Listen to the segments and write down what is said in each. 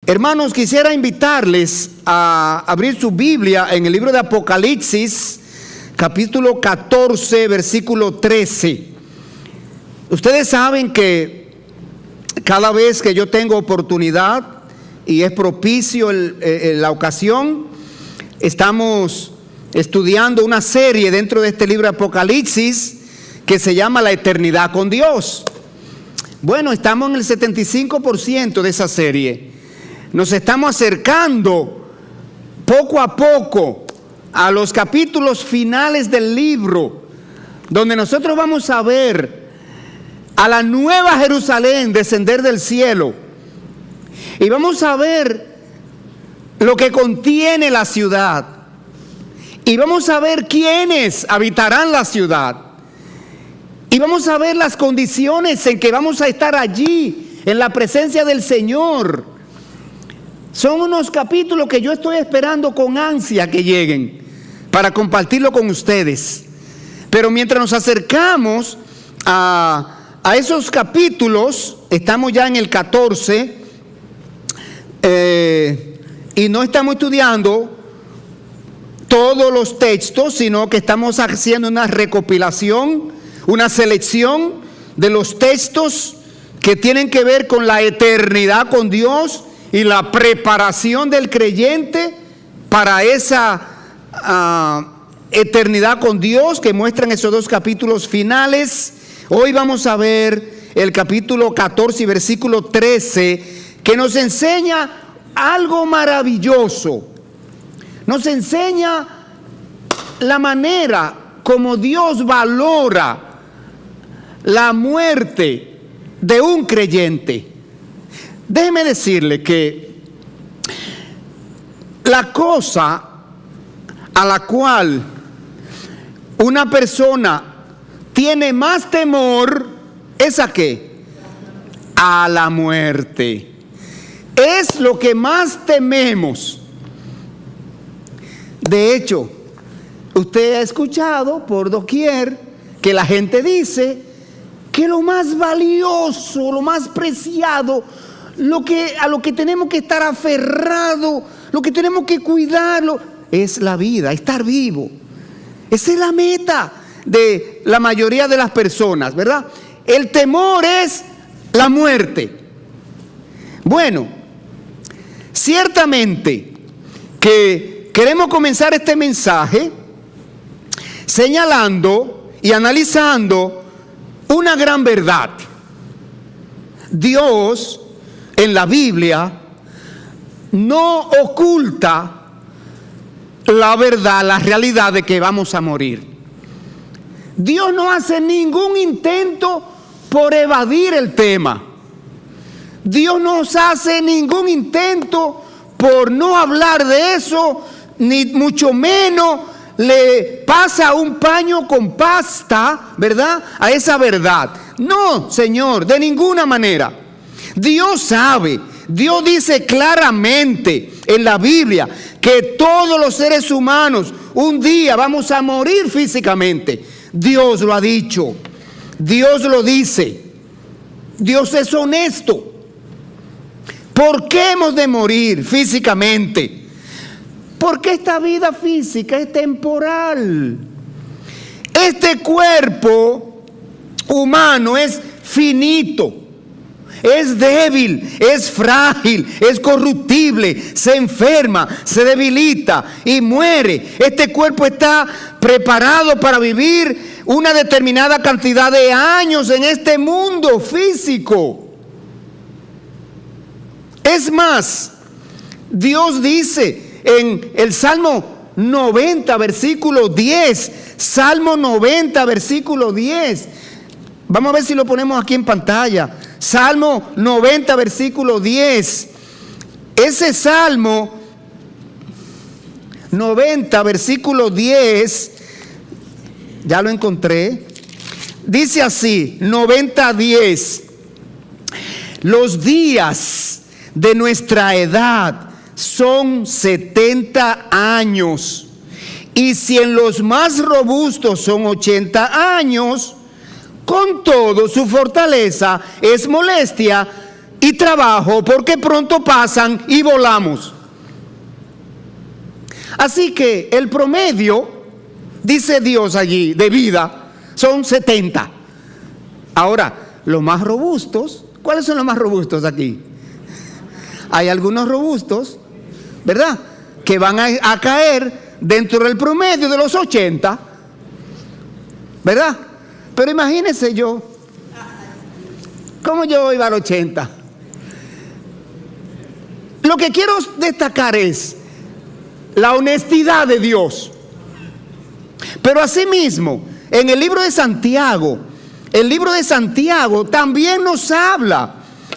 Hermanos, quisiera invitarles a abrir su Biblia en el libro de Apocalipsis, capítulo 14, versículo 13. Ustedes saben que cada vez que yo tengo oportunidad y es propicio la ocasión, estamos estudiando una serie dentro de este libro de Apocalipsis que se llama La eternidad con Dios. Bueno, estamos en el 75% de esa serie. Nos estamos acercando poco a poco a los capítulos finales del libro, donde nosotros vamos a ver a la nueva Jerusalén descender del cielo. Y vamos a ver lo que contiene la ciudad. Y vamos a ver quiénes habitarán la ciudad. Y vamos a ver las condiciones en que vamos a estar allí, en la presencia del Señor. Son unos capítulos que yo estoy esperando con ansia que lleguen para compartirlo con ustedes. Pero mientras nos acercamos a esos capítulos, estamos ya en el 14, y no estamos estudiando todos los textos, sino que estamos haciendo una recopilación, una selección de los textos que tienen que ver con la eternidad con Dios y la preparación del creyente para esa eternidad con Dios que muestran esos dos capítulos finales. Hoy vamos a ver el capítulo 14 y versículo 13, que nos enseña algo maravilloso. Nos enseña la manera como Dios valora la muerte de un creyente. Déjeme decirle que la cosa a la cual una persona tiene más temor es ¿a qué? A la muerte. Es lo que más tememos. De hecho, usted ha escuchado por doquier que la gente dice que lo más valioso, lo más preciado, a lo que tenemos que estar aferrados, lo que tenemos que cuidarlo, es la vida, estar vivo. Esa es la meta de la mayoría de las personas, ¿verdad? El temor es la muerte. Bueno, ciertamente que queremos comenzar este mensaje señalando y analizando una gran verdad. Dios en la Biblia no oculta la verdad, la realidad de que vamos a morir. Dios no hace ningún intento por evadir el tema. Dios no hace ningún intento por no hablar de eso, ni mucho menos le pasa un paño con pasta, ¿verdad?, a esa verdad. No, Señor, de ninguna manera. Dios sabe, Dios dice claramente en la Biblia que todos los seres humanos un día vamos a morir físicamente. Dios lo ha dicho, Dios lo dice, Dios es honesto. ¿Por qué hemos de morir físicamente? Porque esta vida física es temporal. Este cuerpo humano es finito, es débil, es frágil, es corruptible, se enferma, se debilita y muere. Este cuerpo está preparado para vivir una determinada cantidad de años en este mundo físico. Es más, Dios dice en el Salmo 90, versículo 10, Salmo 90, versículo 10, vamos a ver si lo ponemos aquí en pantalla, Salmo 90, versículo 10, ese Salmo 90, versículo 10, ya lo encontré, dice así, 90, 10, los días de nuestra edad son 70 años, y si en los más robustos son 80 años, con todo su fortaleza es molestia y trabajo, porque pronto pasan y volamos. Así que el promedio, dice Dios allí, de vida, son 70. Ahora, los más robustos, ¿cuáles son los más robustos aquí? Hay algunos robustos, ¿verdad?, que van a caer dentro del promedio de los 80, ¿verdad? Pero imagínense yo, ¿cómo yo iba al 80? Lo que quiero destacar es la honestidad de Dios. Pero asimismo, en el libro de Santiago, también nos habla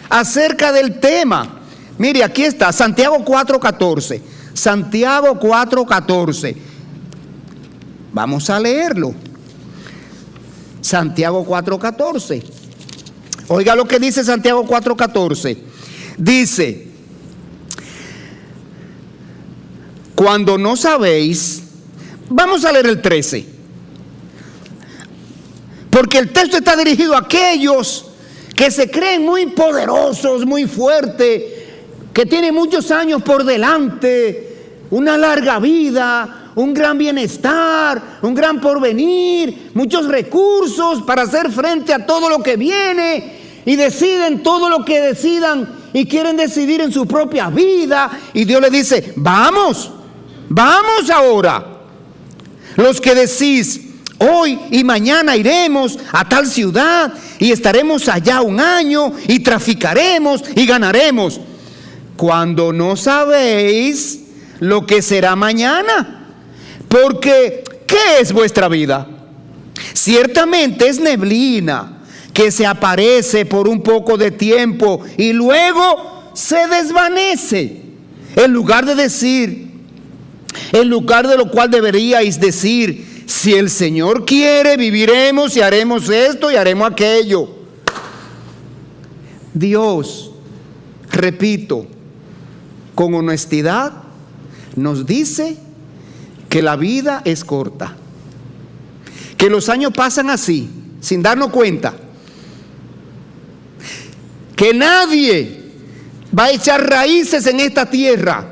acerca del tema. Mire, aquí está, Santiago 4:14. Santiago 4:14. Vamos a leerlo. Santiago 4:14. Oiga lo que dice Santiago 4:14. Dice: cuando no sabéis, vamos a leer el 13. Porque el texto está dirigido a aquellos que se creen muy poderosos, muy fuertes, que tienen muchos años por delante, una larga vida, un gran bienestar, un gran porvenir, muchos recursos para hacer frente a todo lo que viene, y deciden todo lo que decidan y quieren decidir en su propia vida. Y Dios le dice: vamos ahora. Los que decís: hoy y mañana iremos a tal ciudad y estaremos allá un año y traficaremos y ganaremos, cuando no sabéis lo que será mañana. Porque ¿qué es vuestra vida? Ciertamente es neblina que se aparece por un poco de tiempo y luego se desvanece. En lugar de lo cual deberíais decir: si el Señor quiere, viviremos y haremos esto y haremos aquello. Dios, repito, con honestidad nos dice que la vida es corta, que los años pasan así, sin darnos cuenta, que nadie va a echar raíces en esta tierra.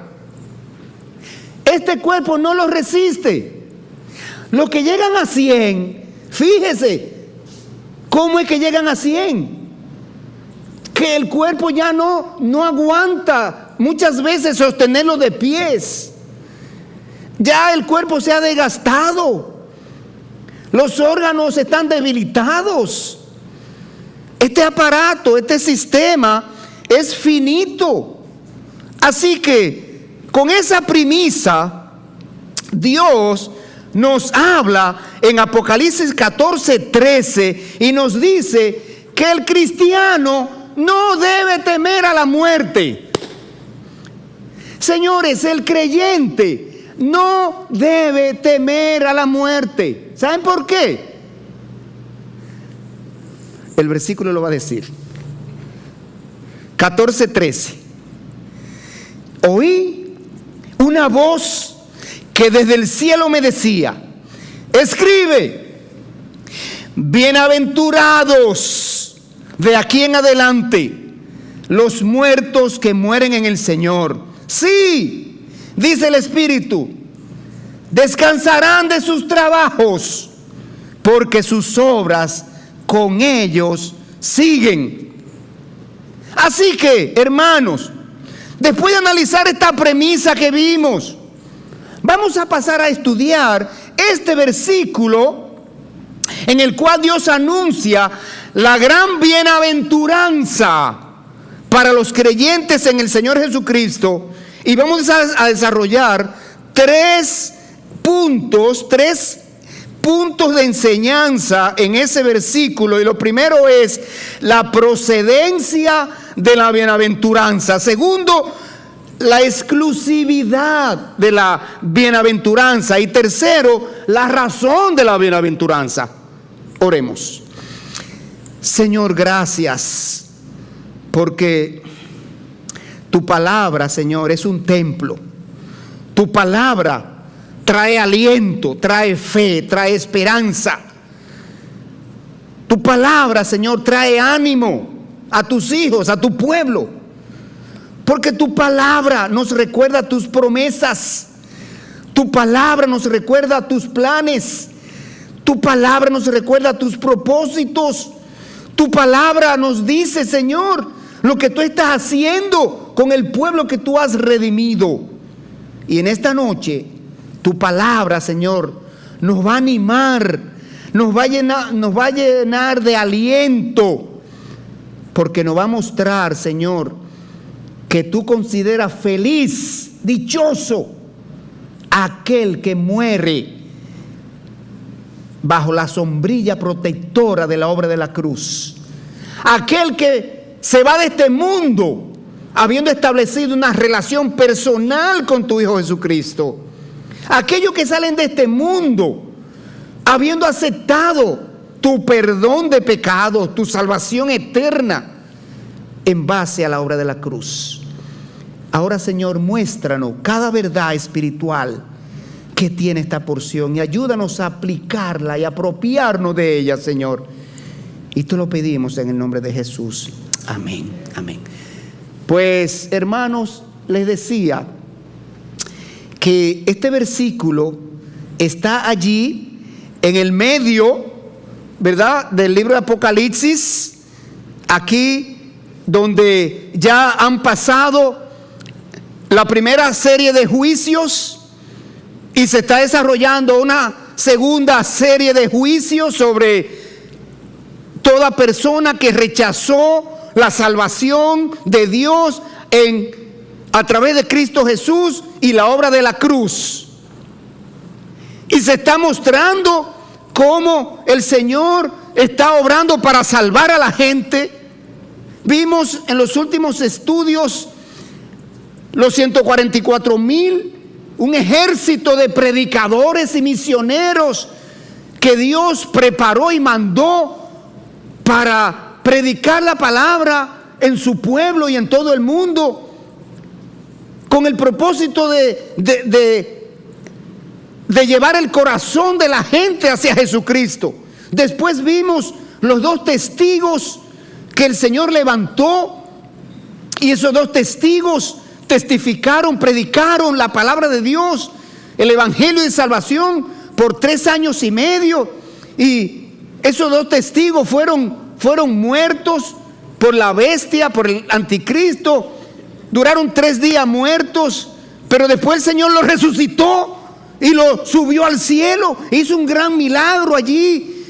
Este cuerpo no lo resiste. Los que llegan a 100, fíjese cómo es que llegan a 100, que el cuerpo ya no aguanta muchas veces sostenerlo de pies. Ya el cuerpo se ha desgastado, los órganos están debilitados. Este aparato, este sistema es finito. Así que con esa premisa, Dios nos habla en Apocalipsis 14:13 y nos dice que el cristiano no debe temer a la muerte. Señores, el creyente no debe temer a la muerte. ¿Saben por qué? El versículo lo va a decir. 14:13. Oí una voz que desde el cielo me decía: escribe, bienaventurados de aquí en adelante los muertos que mueren en el Señor. Sí, dice el Espíritu, descansarán de sus trabajos, porque sus obras con ellos siguen. Así que, hermanos, después de analizar esta premisa que vimos, vamos a pasar a estudiar este versículo en el cual Dios anuncia la gran bienaventuranza para los creyentes en el Señor Jesucristo. Y vamos a desarrollar tres puntos de enseñanza en ese versículo. Y lo primero es la procedencia de la bienaventuranza. Segundo, la exclusividad de la bienaventuranza. Y tercero, la razón de la bienaventuranza. Oremos. Señor, gracias, porque tu palabra, Señor, es un templo. Tu palabra trae aliento, trae fe, trae esperanza. Tu palabra, Señor, trae ánimo. a tus hijos, a tu pueblo. Porque tu palabra nos recuerda tus promesas. Tu palabra nos recuerda tus planes. Tu palabra nos recuerda tus propósitos. Tu palabra nos dice, Señor, lo que tú estás haciendo con el pueblo que tú has redimido. Y en esta noche, tu palabra, Señor, nos va a animar, nos va a llenar de aliento, porque nos va a mostrar, Señor, que tú consideras feliz, dichoso, aquel que muere bajo la sombrilla protectora de la obra de la cruz. Aquel que se va de este mundo habiendo establecido una relación personal con tu Hijo Jesucristo. Aquellos que salen de este mundo habiendo aceptado tu perdón de pecados, tu salvación eterna en base a la obra de la cruz. Ahora, Señor, muéstranos cada verdad espiritual que tiene esta porción y ayúdanos a aplicarla y apropiarnos de ella, Señor. Y te lo pedimos en el nombre de Jesús. Amén, amén. Pues, hermanos, les decía que este versículo está allí en el medio, ¿verdad?, del libro de Apocalipsis, aquí donde ya han pasado la primera serie de juicios y se está desarrollando una segunda serie de juicios sobre toda persona que rechazó la salvación de Dios a través de Cristo Jesús y la obra de la cruz. Y se está mostrando cómo el Señor está obrando para salvar a la gente. Vimos en los últimos estudios los 144,000, un ejército de predicadores y misioneros que Dios preparó y mandó para predicar la palabra en su pueblo y en todo el mundo, con el propósito de llevar el corazón de la gente hacia Jesucristo. Después vimos los 2 testigos que el Señor levantó, y esos 2 testigos testificaron, predicaron la palabra de Dios, el evangelio de salvación por 3 años y medio, y esos 2 testigos fueron muertos por la bestia, por el anticristo. Duraron 3 días muertos, pero después el Señor los resucitó y los subió al cielo. Hizo un gran milagro allí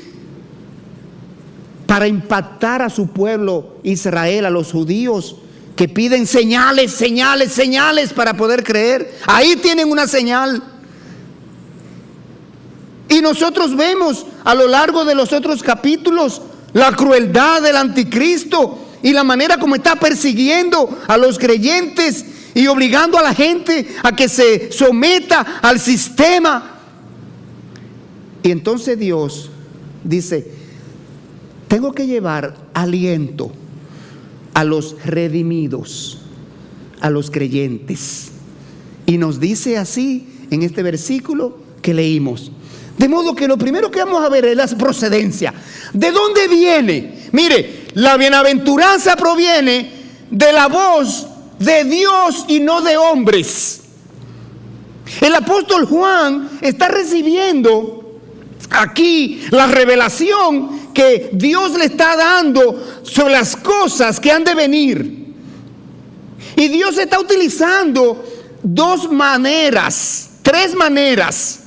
para impactar a su pueblo Israel, a los judíos que piden señales, señales, señales para poder creer. Ahí tienen una señal. Y nosotros vemos a lo largo de los otros capítulos la crueldad del anticristo y la manera como está persiguiendo a los creyentes y obligando a la gente a que se someta al sistema. Y entonces Dios dice: tengo que llevar aliento a los redimidos, a los creyentes. Y nos dice así en este versículo que leímos. De modo que lo primero que vamos a ver es la procedencia. ¿De dónde viene? Mire, la bienaventuranza proviene de la voz de Dios y no de hombres. El apóstol Juan está recibiendo aquí la revelación que Dios le está dando sobre las cosas que han de venir. Y Dios está utilizando 2 maneras, 3 maneras.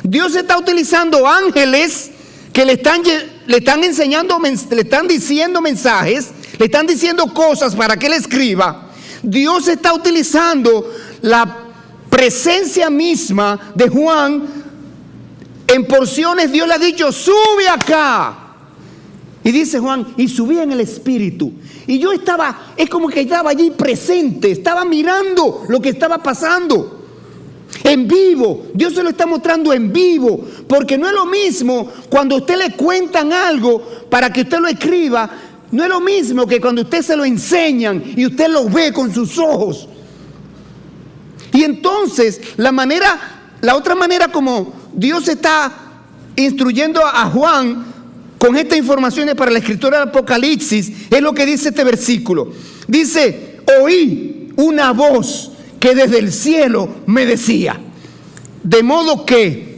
Dios está utilizando ángeles que le están enseñando, le están diciendo mensajes, le están diciendo cosas para que él escriba. Dios está utilizando la presencia misma de Juan. En porciones Dios le ha dicho: sube acá. Y dice Juan: y subí en el Espíritu. Y yo es como que estaba allí presente, estaba mirando lo que estaba pasando. En vivo, Dios se lo está mostrando en vivo, porque no es lo mismo cuando a usted le cuentan algo para que usted lo escriba, no es lo mismo que cuando usted se lo enseñan y usted lo ve con sus ojos. Y entonces la otra manera como Dios está instruyendo a Juan con estas informaciones para la escritura del Apocalipsis es lo que dice este versículo. Dice, oí una voz que desde el cielo me decía. De modo que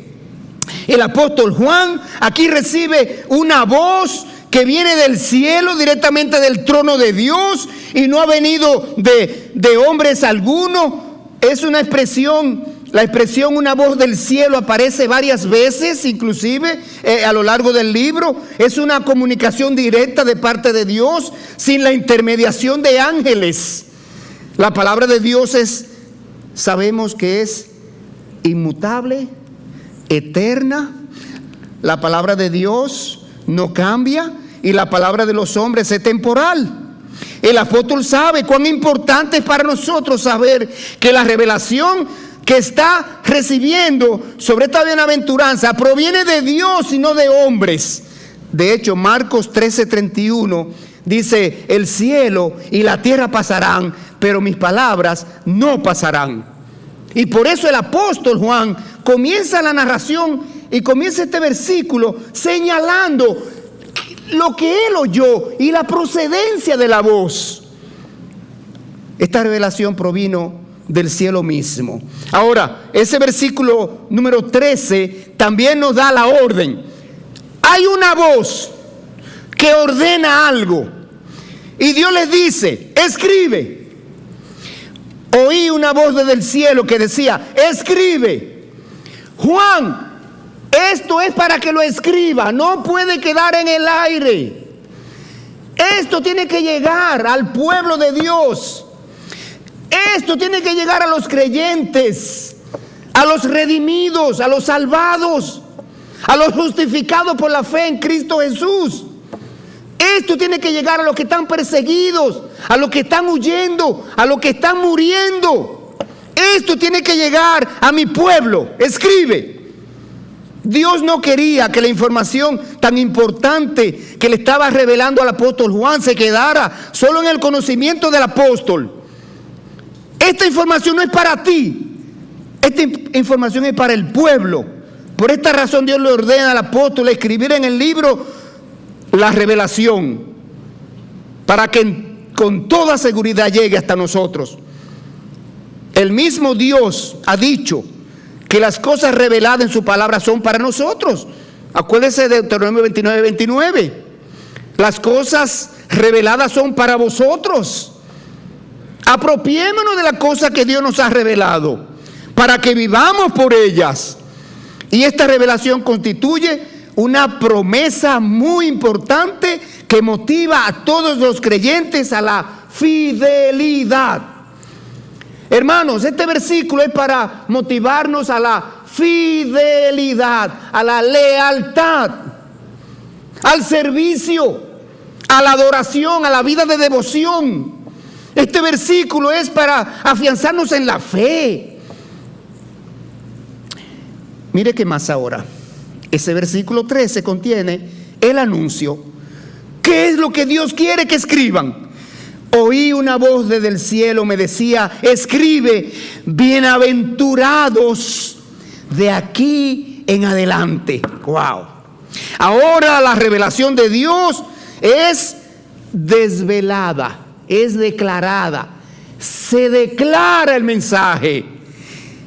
el apóstol Juan aquí recibe una voz que viene del cielo, directamente del trono de Dios, y no ha venido de hombres alguno. Es una expresión, la expresión una voz del cielo aparece varias veces, inclusive a lo largo del libro. Es una comunicación directa de parte de Dios, sin la intermediación de ángeles. La palabra de Dios sabemos que es inmutable, eterna. La palabra de Dios no cambia y la palabra de los hombres es temporal. El apóstol sabe cuán importante es para nosotros saber que la revelación que está recibiendo sobre esta bienaventuranza proviene de Dios y no de hombres. De hecho, Marcos 13:31 dice, el cielo y la tierra pasarán, pero mis palabras no pasarán. Y por eso el apóstol Juan comienza la narración y comienza este versículo señalando lo que él oyó y la procedencia de la voz. Esta revelación provino del cielo mismo. Ahora, ese versículo número 13 también nos da la orden. Hay una voz que ordena algo y Dios les dice, escribe. Oí una voz desde el cielo que decía, escribe. Juan, esto es para que lo escriba, no puede quedar en el aire. Esto tiene que llegar al pueblo de Dios. Esto tiene que llegar a los creyentes, a los redimidos, a los salvados, a los justificados por la fe en Cristo Jesús. Esto tiene que llegar a los que están perseguidos, a los que están huyendo, a los que están muriendo. Esto tiene que llegar a mi pueblo. Escribe. Dios no quería que la información tan importante que le estaba revelando al apóstol Juan se quedara solo en el conocimiento del apóstol. Esta información no es para ti. Esta información es para el pueblo. Por esta razón Dios le ordena al apóstol escribir en el libro la revelación, para que con toda seguridad llegue hasta nosotros. El mismo Dios ha dicho que las cosas reveladas en su palabra son para nosotros. Acuérdense de Deuteronomio 29:29. Las cosas reveladas son para vosotros. Apropiémonos de la cosa que Dios nos ha revelado, para que vivamos por ellas. Y esta revelación constituye una promesa muy importante que motiva a todos los creyentes a la fidelidad. Hermanos, este versículo es para motivarnos a la fidelidad, a la lealtad, al servicio, a la adoración, a la vida de devoción. Este versículo es para afianzarnos en la fe. Mire qué más ahora. Ese versículo 13 contiene el anuncio. ¿Qué es lo que Dios quiere que escriban? Oí una voz desde el cielo, me decía, escribe, bienaventurados de aquí en adelante. Wow. Ahora la revelación de Dios es desvelada, es declarada. Se declara el mensaje.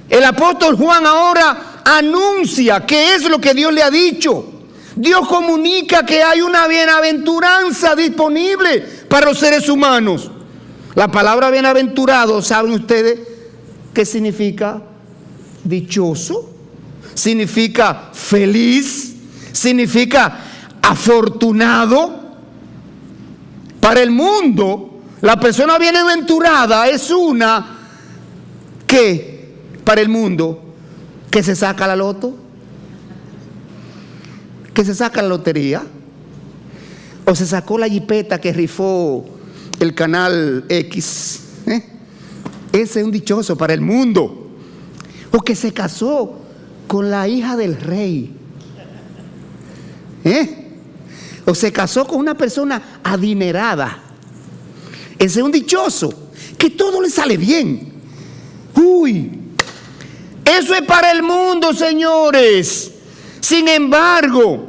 El apóstol Juan ahora anuncia qué es lo que Dios le ha dicho. Dios comunica que hay una bienaventuranza disponible para los seres humanos. La palabra bienaventurado, ¿saben ustedes qué significa? Dichoso, significa feliz, significa afortunado. Para el mundo, la persona bienaventurada es una que, para el mundo, que se saca la loto, que se saca la lotería, o se sacó la jipeta que rifó el canal X. Ese es un dichoso para el mundo. O que se casó con la hija del rey. O se casó con una persona adinerada. Ese es un dichoso, que todo le sale bien. Uy, eso es para el mundo, señores. Sin embargo,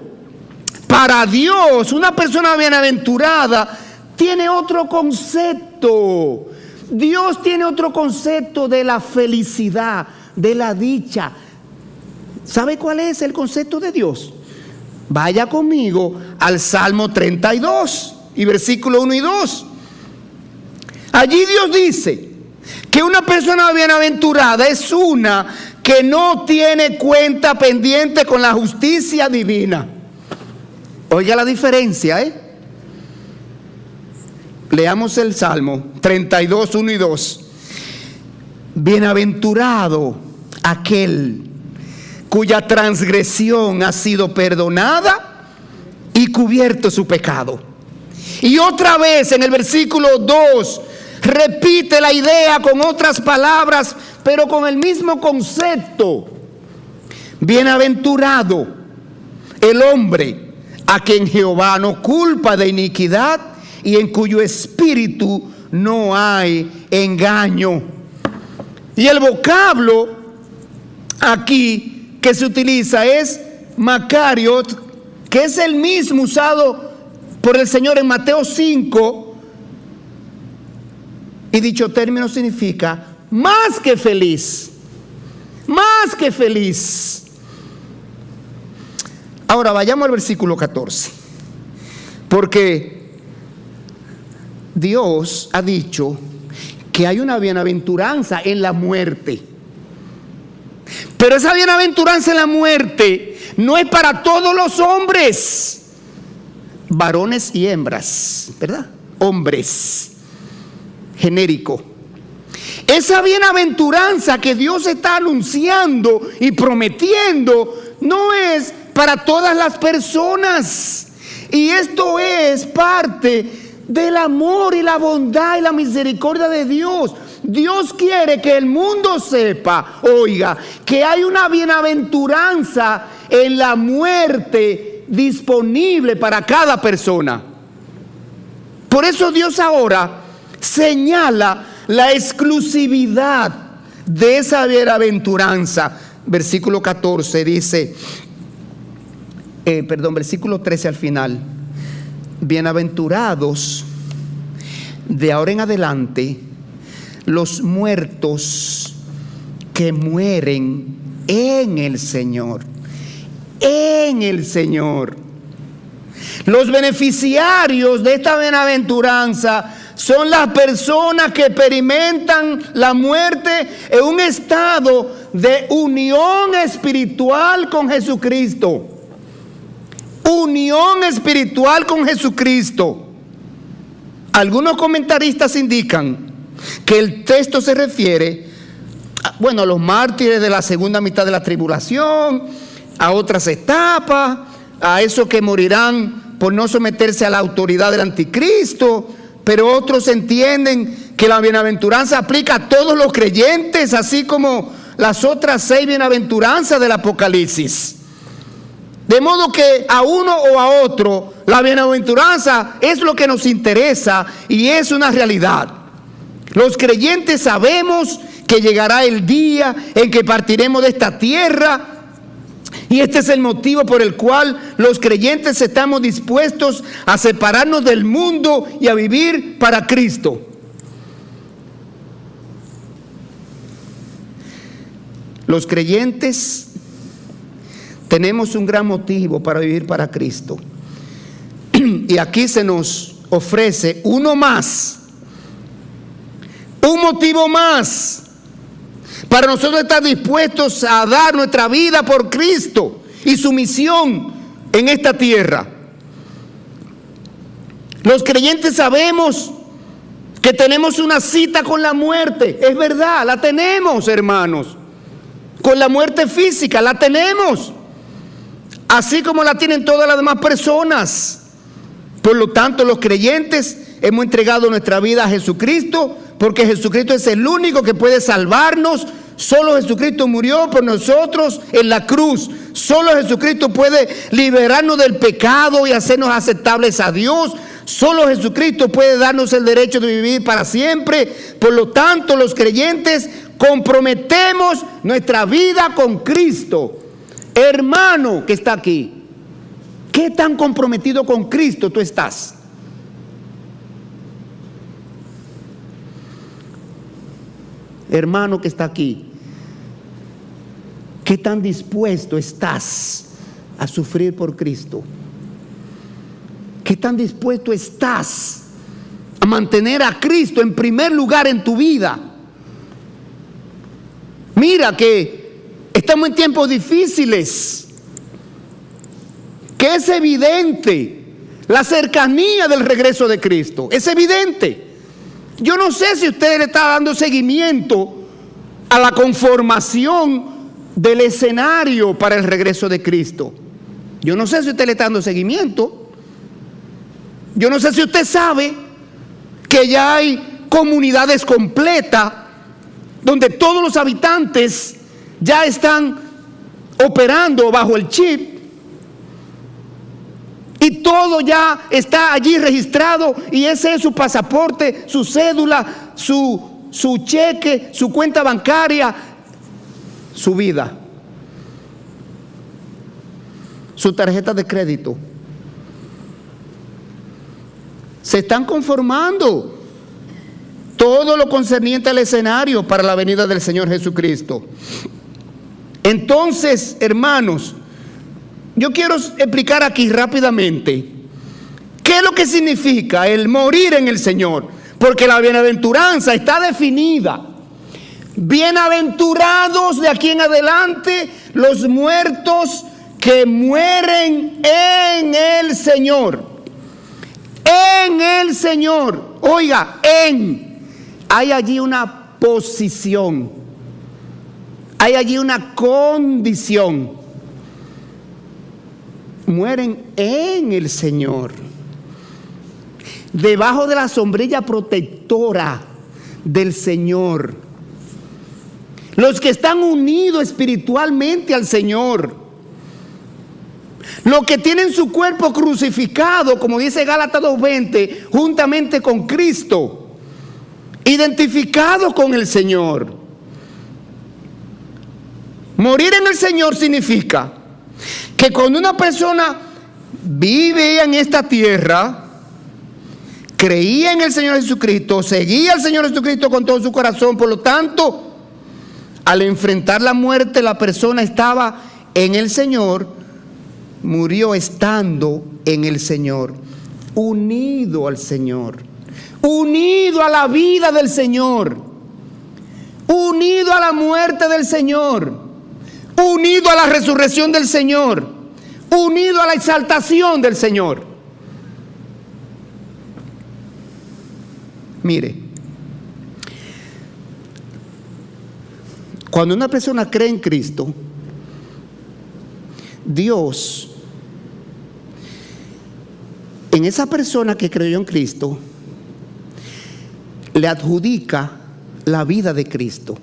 Para Dios, una persona bienaventurada tiene otro concepto. Dios tiene otro concepto de la felicidad, de la dicha. ¿Sabe cuál es el concepto de Dios? Vaya conmigo al Salmo 32 y versículo 1 y 2. Allí Dios dice que una persona bienaventurada es una que no tiene cuenta pendiente con la justicia divina. Oiga la diferencia, Leamos el Salmo 32, 1 y 2. Bienaventurado aquel cuya transgresión ha sido perdonada y cubierto su pecado. Y otra vez en el versículo 2 repite la idea con otras palabras, pero con el mismo concepto. Bienaventurado el hombre a quien Jehová no culpa de iniquidad y en cuyo espíritu no hay engaño. Y el vocablo aquí que se utiliza es Makariot, que es el mismo usado por el Señor en Mateo 5, y dicho término significa más que feliz, más que feliz. Ahora vayamos al versículo 14, porque Dios ha dicho que hay una bienaventuranza en la muerte. Pero esa bienaventuranza en la muerte no es para todos los hombres, varones y hembras, ¿verdad? Hombres, genérico. Esa bienaventuranza que Dios está anunciando y prometiendo no es para todas las personas. Y esto es parte del amor y la bondad y la misericordia de Dios. Dios quiere que el mundo sepa, oiga, que hay una bienaventuranza en la muerte disponible para cada persona. Por eso Dios ahora señala la exclusividad de esa bienaventuranza. Versículo 14 dice, versículo 13 al final. Bienaventurados de ahora en adelante los muertos que mueren en el Señor. En el Señor. Los beneficiarios de esta bienaventuranza son las personas que experimentan la muerte en un estado de unión espiritual con Jesucristo. Unión espiritual con Jesucristo. Algunos comentaristas indican que el texto se refiere a los mártires de la segunda mitad de la tribulación, a otras etapas, a esos que morirán por no someterse a la autoridad del anticristo, pero otros entienden que la bienaventuranza aplica a todos los creyentes, así como las otras 6 bienaventuranzas del Apocalipsis. De modo que a uno o a otro, la bienaventuranza es lo que nos interesa y es una realidad. Los creyentes sabemos que llegará el día en que partiremos de esta tierra, y este es el motivo por el cual los creyentes estamos dispuestos a separarnos del mundo y a vivir para Cristo. Los creyentes tenemos un gran motivo para vivir para Cristo. Y aquí se nos ofrece uno más, un motivo más para nosotros estar dispuestos a dar nuestra vida por Cristo y su misión en esta tierra. Los creyentes sabemos que tenemos una cita con la muerte. Es verdad, la tenemos, hermanos. Con la muerte física, la tenemos. Así como la tienen todas las demás personas. Por lo tanto, los creyentes hemos entregado nuestra vida a Jesucristo, porque Jesucristo es el único que puede salvarnos. Solo Jesucristo murió por nosotros en la cruz. Solo Jesucristo puede liberarnos del pecado y hacernos aceptables a Dios. Solo Jesucristo puede darnos el derecho de vivir para siempre. Por lo tanto, los creyentes comprometemos nuestra vida con Cristo. Hermano que está aquí, ¿Qué tan comprometido con Cristo tú estás? Hermano que está aquí, ¿qué tan dispuesto estás a sufrir por Cristo? ¿Qué tan dispuesto estás a mantener a Cristo en primer lugar en tu vida? Mira que estamos en tiempos difíciles, que es evidente la cercanía del regreso de Cristo. Es evidente. Yo no sé si usted le está dando seguimiento a la conformación del escenario para el regreso de Cristo. Yo no sé si usted le está dando seguimiento. Yo no sé si usted sabe que ya hay comunidades completas donde todos los habitantes ya están operando bajo el chip y todo ya está allí registrado, y ese es su pasaporte, su cédula, su cheque, su cuenta bancaria, su vida, su tarjeta de crédito. Se están conformando todo lo concerniente al escenario para la venida del Señor Jesucristo. Entonces, hermanos, yo quiero explicar aquí rápidamente qué es lo que significa el morir en el Señor, porque la bienaventuranza está definida. Bienaventurados de aquí en adelante los muertos que mueren en el Señor. En el Señor. Oiga, hay allí una posición, hay allí una condición. Mueren en el Señor, debajo de la sombrilla protectora del Señor. Los que están unidos espiritualmente al Señor, los que tienen su cuerpo crucificado, como dice Gálatas 2:20, juntamente con Cristo, identificados con el Señor. Morir en el Señor significa que cuando una persona vive en esta tierra, creía en el Señor Jesucristo, seguía al Señor Jesucristo con todo su corazón, por lo tanto, al enfrentar la muerte, la persona estaba en el Señor, murió estando en el Señor, unido al Señor, unido a la vida del Señor, unido a la muerte del Señor, unido a la resurrección del Señor, unido a la exaltación del Señor. Mire, cuando una persona cree en Cristo, Dios, en esa persona que creyó en Cristo, le adjudica la vida de Cristo.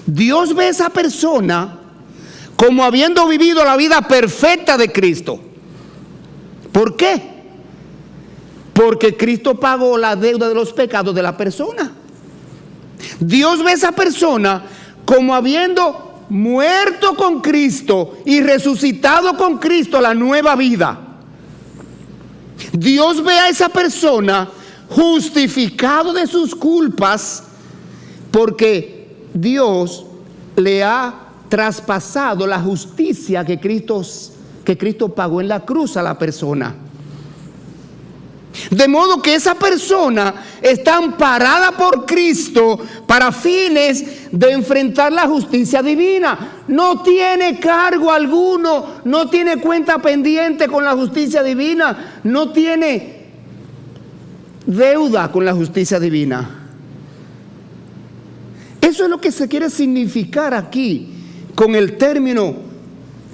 Dios ve a esa persona como habiendo vivido la vida perfecta de Cristo. ¿Por qué? Porque Cristo pagó la deuda de los pecados de la persona. Dios ve a esa persona como habiendo muerto con Cristo y resucitado con Cristo a la nueva vida. Dios ve a esa persona justificado de sus culpas, porque Dios le ha traspasado la justicia que Cristo pagó en la cruz a la persona. De modo que esa persona está amparada por Cristo para fines de enfrentar la justicia divina. No tiene cargo alguno, no tiene cuenta pendiente con la justicia divina, no tiene deuda con la justicia divina. Eso es lo que se quiere significar aquí con el término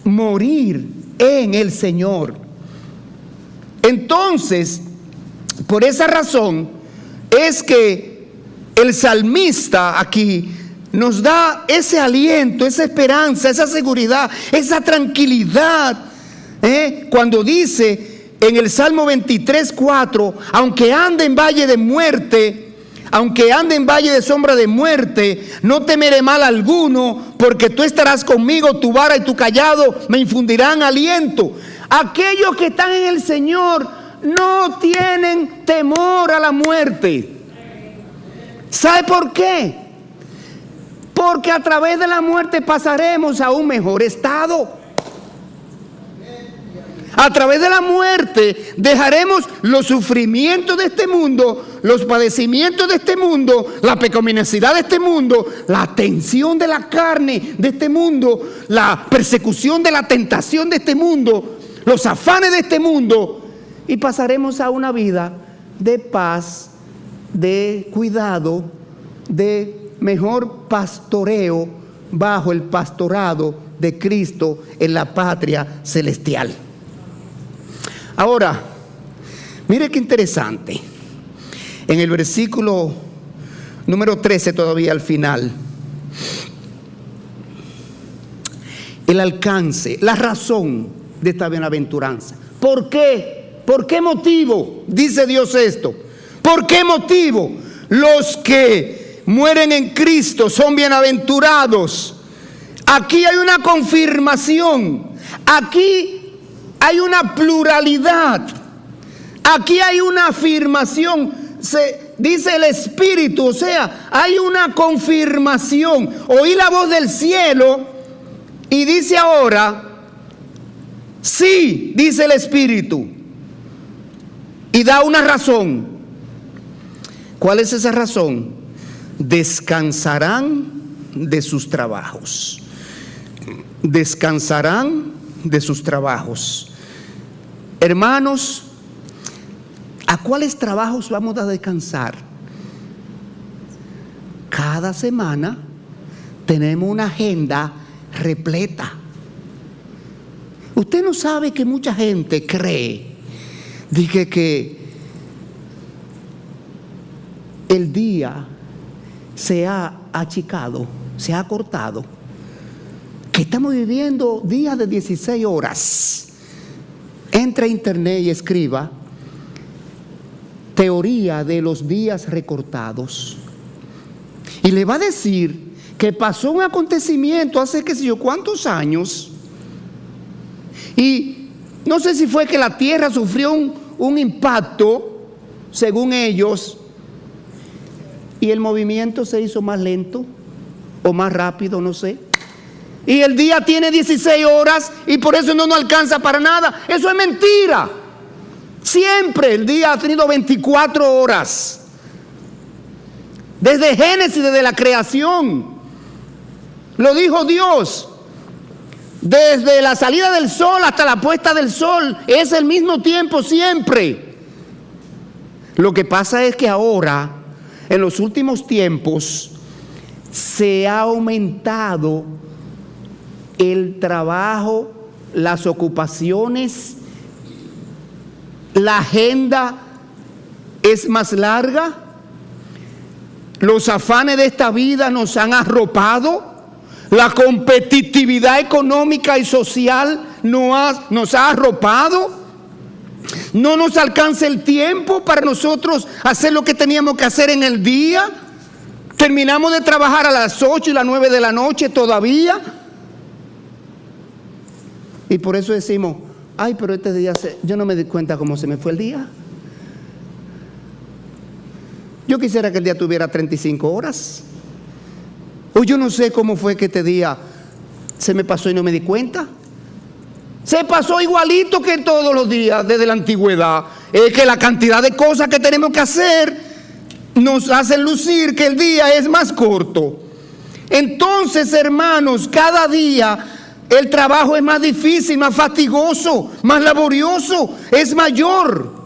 morir en el Señor. Entonces, por esa razón es que el salmista aquí nos da ese aliento, esa esperanza, esa seguridad, esa tranquilidad, cuando dice en el Salmo 23:4, aunque ande en valle de muerte, aunque ande en valle de sombra de muerte, no temeré mal alguno, porque tú estarás conmigo, tu vara y tu cayado me infundirán aliento. Aquellos que están en el Señor no tienen temor a la muerte. ¿Sabe por qué? Porque a través de la muerte pasaremos a un mejor estado. A través de la muerte dejaremos los sufrimientos de este mundo, los padecimientos de este mundo, la pecaminosidad de este mundo, la tensión de la carne de este mundo, la persecución de la tentación de este mundo, los afanes de este mundo, y pasaremos a una vida de paz, de cuidado, de mejor pastoreo bajo el pastorado de Cristo en la patria celestial. Ahora, mire qué interesante. En el versículo número 13, todavía al final, el alcance, la razón de esta bienaventuranza. ¿Por qué? ¿Por qué motivo dice Dios esto? ¿Por qué motivo los que mueren en Cristo son bienaventurados? Aquí hay una confirmación. Aquí hay una pluralidad. Aquí hay una afirmación. Se dice el Espíritu, o sea, hay una confirmación. Oí la voz del cielo y dice ahora, sí, dice el Espíritu. Y da una razón. ¿Cuál es esa razón? Descansarán de sus trabajos. Descansarán de sus trabajos. Hermanos, ¿a cuáles trabajos vamos a descansar? Cada semana tenemos una agenda repleta. Usted no sabe que mucha gente cree, dije que el día se ha achicado, se ha acortado, que estamos viviendo días de 16 horas. Entre a internet y escriba teoría de los días recortados y le va a decir que pasó un acontecimiento hace qué sé yo cuántos años y no sé si fue que la tierra sufrió un impacto según ellos y el movimiento se hizo más lento o más rápido, no sé. Y el día tiene 16 horas y por eso no nos alcanza para nada. Eso es mentira. Siempre el día ha tenido 24 horas. Desde Génesis, desde la creación. Lo dijo Dios. Desde la salida del sol hasta la puesta del sol es el mismo tiempo siempre. Lo que pasa es que ahora, en los últimos tiempos, se ha aumentado el trabajo, las ocupaciones, la agenda es más larga, los afanes de esta vida nos han arropado, la competitividad económica y social nos ha arropado, no nos alcanza el tiempo para nosotros hacer lo que teníamos que hacer en el día, terminamos de trabajar a las 8 y las 9 de la noche todavía. Y por eso decimos, ay, pero este día yo no me di cuenta cómo se me fue el día. Yo quisiera que el día tuviera 35 horas. O yo no sé cómo fue que este día se me pasó y no me di cuenta. Se pasó igualito que todos los días desde la antigüedad. Es que la cantidad de cosas que tenemos que hacer nos hacen lucir que el día es más corto. Entonces, hermanos, cada día el trabajo es más difícil, más fatigoso, más laborioso, es mayor.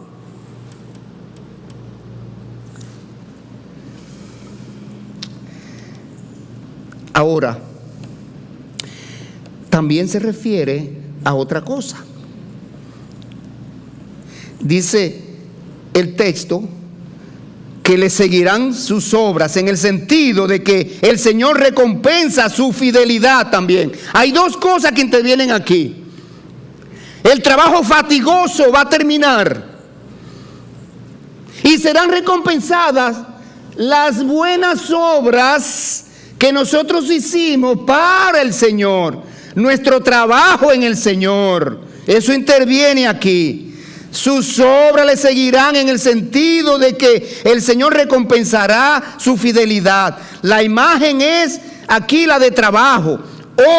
Ahora, también se refiere a otra cosa. Dice el texto que le seguirán sus obras, en el sentido de que el Señor recompensa su fidelidad también. Hay dos cosas que intervienen aquí. El trabajo fatigoso va a terminar y serán recompensadas las buenas obras que nosotros hicimos para el Señor, nuestro trabajo en el Señor. Eso interviene aquí. Sus obras le seguirán en el sentido de que el Señor recompensará su fidelidad. La imagen es aquí la de trabajo,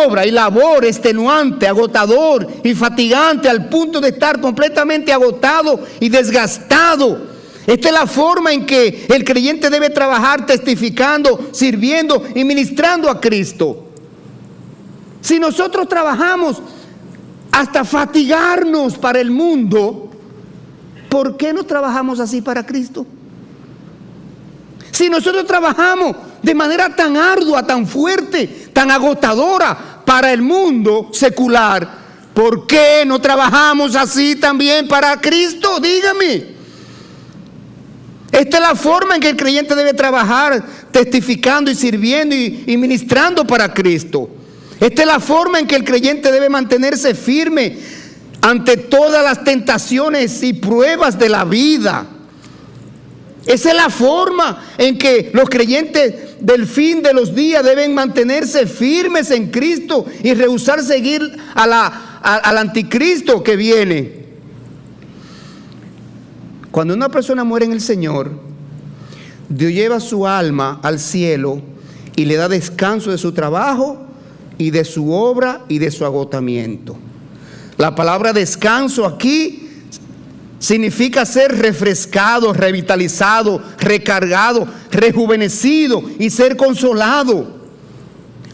obra y labor extenuante, agotador y fatigante al punto de estar completamente agotado y desgastado. Esta es la forma en que el creyente debe trabajar, testificando, sirviendo y ministrando a Cristo. Si nosotros trabajamos hasta fatigarnos para el mundo, ¿por qué no trabajamos así para Cristo? Si nosotros trabajamos de manera tan ardua, tan fuerte, tan agotadora para el mundo secular, ¿por qué no trabajamos así también para Cristo? Dígame. Esta es la forma en que el creyente debe trabajar, testificando y sirviendo y ministrando para Cristo. Esta es la forma en que el creyente debe mantenerse firme ante todas las tentaciones y pruebas de la vida. Esa es la forma en que los creyentes del fin de los días deben mantenerse firmes en Cristo y rehusar seguir al anticristo que viene. Cuando una persona muere en el Señor, Dios lleva su alma al cielo y le da descanso de su trabajo y de su obra y de su agotamiento. La palabra descanso aquí significa ser refrescado, revitalizado, recargado, rejuvenecido y ser consolado.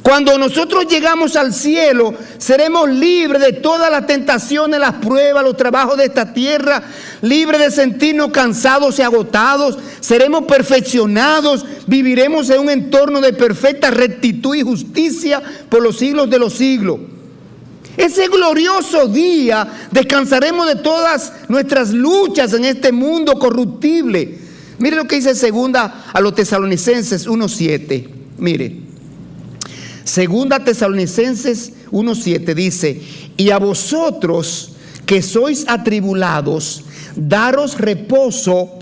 Cuando nosotros llegamos al cielo, seremos libres de todas las tentaciones, las pruebas, los trabajos de esta tierra, libres de sentirnos cansados y agotados, seremos perfeccionados, viviremos en un entorno de perfecta rectitud y justicia por los siglos de los siglos. Ese glorioso día descansaremos de todas nuestras luchas en este mundo corruptible. Mire lo que dice segunda a los Tesalonicenses 1:7. Mire, segunda Tesalonicenses 1:7 dice: y a vosotros que sois atribulados, daros reposo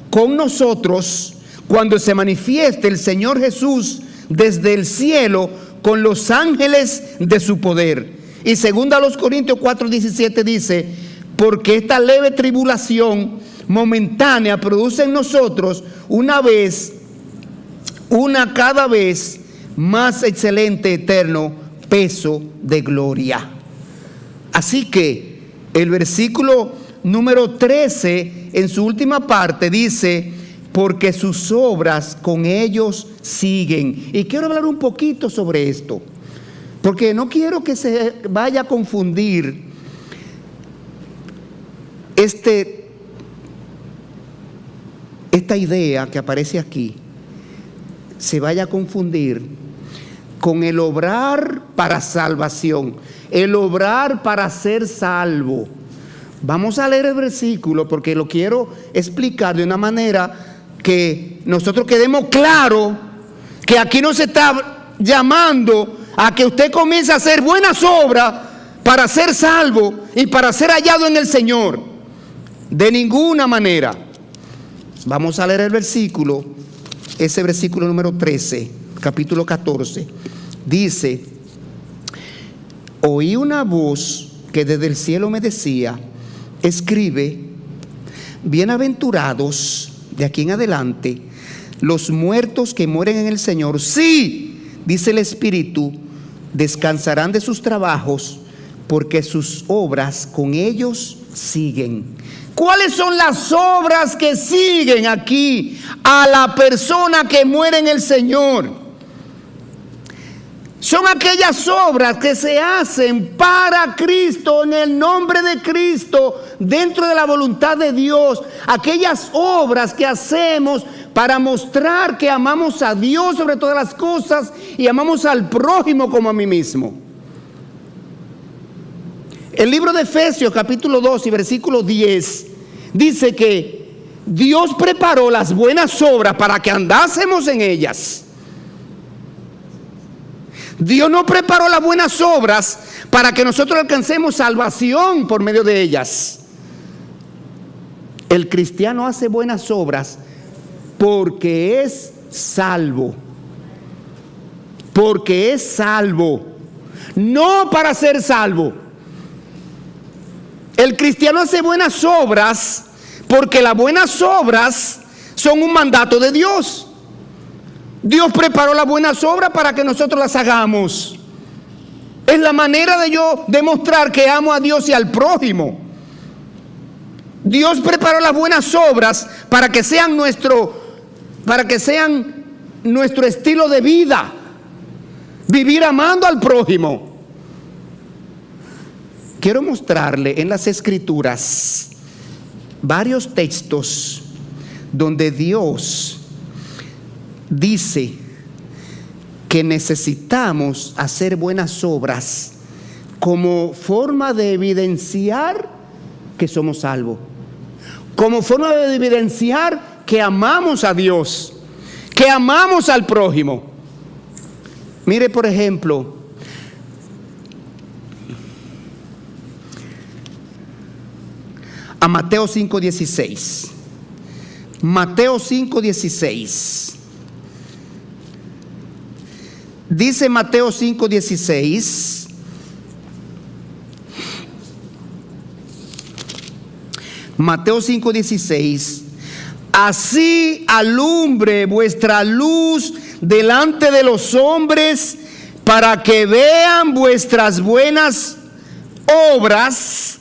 con nosotros cuando se manifieste el Señor Jesús desde el cielo con los ángeles de su poder. Y segunda a los Corintios 4:17 dice: porque esta leve tribulación momentánea produce en nosotros una cada vez más excelente, eterno peso de gloria. Así que el versículo número 13 en su última parte dice: porque sus obras con ellos siguen. Y quiero hablar un poquito sobre esto, porque no quiero que se vaya a confundir esta idea que aparece aquí, se vaya a confundir con el obrar para salvación, el obrar para ser salvo. Vamos a leer el versículo porque lo quiero explicar de una manera que nosotros quedemos claro que aquí no se está llamando a que usted comience a hacer buenas obras para ser salvo y para ser hallado en el Señor. De ninguna manera. Vamos a leer el versículo, ese versículo número 13, capítulo 14. Dice: oí una voz que desde el cielo me decía: escribe, bienaventurados de aquí en adelante los muertos que mueren en el Señor. Sí, dice el Espíritu, descansarán de sus trabajos, porque sus obras con ellos siguen. ¿Cuáles son las obras que siguen aquí a la persona que muere en el Señor? Son aquellas obras que se hacen para Cristo, en el nombre de Cristo, dentro de la voluntad de Dios. Aquellas obras que hacemos para mostrar que amamos a Dios sobre todas las cosas y amamos al prójimo como a mí mismo. El libro de Efesios capítulo 2 y versículo 10 dice que Dios preparó las buenas obras para que andásemos en ellas. Dios no preparó las buenas obras para que nosotros alcancemos salvación por medio de ellas. El cristiano hace buenas obras porque es salvo. Porque es salvo. No para ser salvo. El cristiano hace buenas obras porque las buenas obras son un mandato de Dios. Dios preparó las buenas obras para que nosotros las hagamos. Es la manera de yo demostrar que amo a Dios y al prójimo. Dios preparó las buenas obras para que sean nuestro estilo de vida. Vivir amando al prójimo. Quiero mostrarle en las Escrituras varios textos donde Dios dice que necesitamos hacer buenas obras como forma de evidenciar que somos salvos, como forma de evidenciar que amamos a Dios, que amamos al prójimo. Mire, por ejemplo, a Mateo 5:16. Mateo 5:16. Dice Mateo 5:16. Mateo 5:16. Así alumbre vuestra luz delante de los hombres, para que vean vuestras buenas obras